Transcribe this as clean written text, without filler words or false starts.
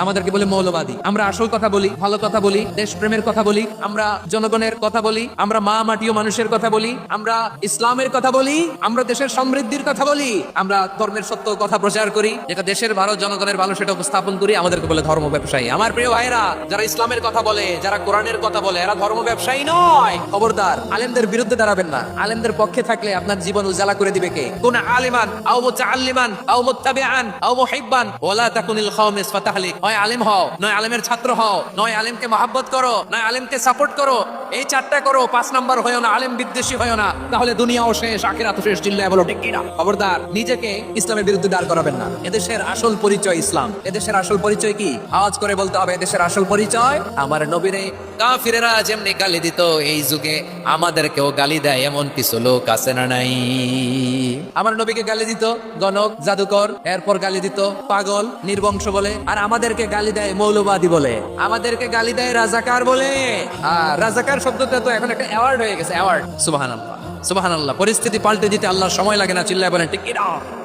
আমাদেরকে বলে মৌলবাদী। আমরা আসল কথা বলি, ভালো কথা বলি, দেশপ্রেমের কথা বলি, আমরা জনগণের কথা বলি, আমরা মা মাটি ও মানুষের কথা বলি, আমরা ইসলামের কথা বলি, আমরা দেশের সমৃদ্ধির কথা বলি, আমরা ধর্মের সত্য কথা প্রচার করি, যেটা দেশের ভালো জনগণের ভালো সেটা উপস্থাপন করি। আমাদেরকে বলে ধর্ম ব্যবসায়ী। আমার প্রিয় ভাইরা, যারা ইসলামের কথা বলে, যারা কোরআনের কথা বলে, এরা ধর্ম ব্যবসায়ী নয়। খবরদার, আলেমদের বিরুদ্ধে দাঁড়াবেন না। আলেমদের পক্ষে থাকলে আপনার জীবন উজালা করে দিবে কে? কোন আলিমান আও মুতাআল্লিমান আও মুত্তাবিআন আও মুহিব্বান ওয়ালা তাকুনিল খামিস ফাতাহলিক। হয় আলেম হও, নয় আলেমের ছাত্র হও, নয় আলেমকে মহাব্বত করো, নয় আলেমকে সাপোর্ট করো। এই চারটা করো, 5 নাম্বার হয়ো না, আলেম বিদ্বেষী হয়ো না, তাহলে দুনিয়াও শেষ, আখিরাতও শেষ। চিল্লায় বলো ঠিক কিনা? খবরদার, নিজেকে ইসলামের বিরুদ্ধে দাঁড় করাবেন না। এদেশের আসল পরিচয় ইসলাম। এদেশের আসল পরিচয় কি? আওয়াজ করে বলতে হবে, এদেশের আসল পরিচয় আমার নবীরে কাফিরেরা যেমনি গালি দিত, এই যুগে আমাদেরকেও গালি দেয় এমন কিছু লোক আছে না নাই? আমার নবীকে গালি দিত গণক, জাদুকর, এরপর গালি দিত পাগল, নির্বংশ বলে, আর আমাদেরকে গালি দেয় মৌলবাদী বলে, আমাদেরকে গালি দেয় রাজাকার বলে। আর রাজাকার শব্দটা তো এখন একটা অ্যাওয়ার্ড হয়ে গেছে, অ্যাওয়ার্ড। সুবহানাল্লাহ, সুবহানাল্লাহ। পরিস্থিতি পাল্টে দিতে আল্লাহর সময় লাগে না। চিল্লায় বলেন ঠিক কিনা?